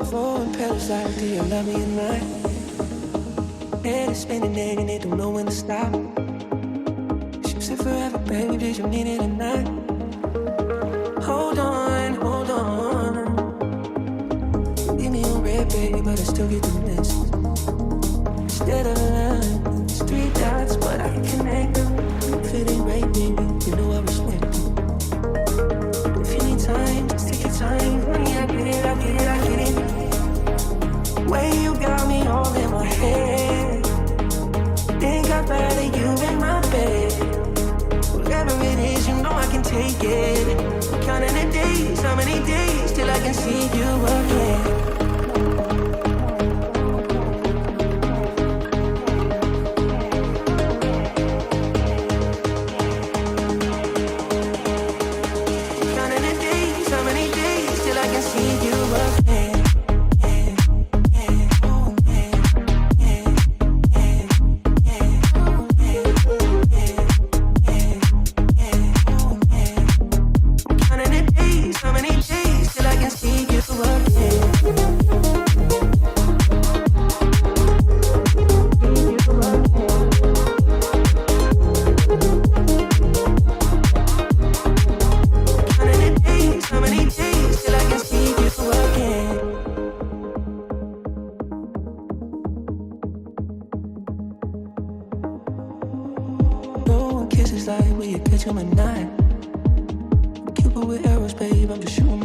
Falling petals like, do you love me at night? Head is spinning and it don't know when to stop. Ships it forever, baby, did you need it tonight? Hold on, hold on. Leave me on red, baby, but I still get the message. Instead of lines, 3 dots, but I can connect them. If it ain't right, baby, you know I respect it. If you need time, just take your time. Honey, I get it, I get it, I get it. Way you got me all in my head. Think I'd rather you in my bed. Whatever it is, you know I can take it. Counting the days, how many days till I can see you again? Kisses like where you catch 'em at night. Cupid with arrows, babe, I'm just shooting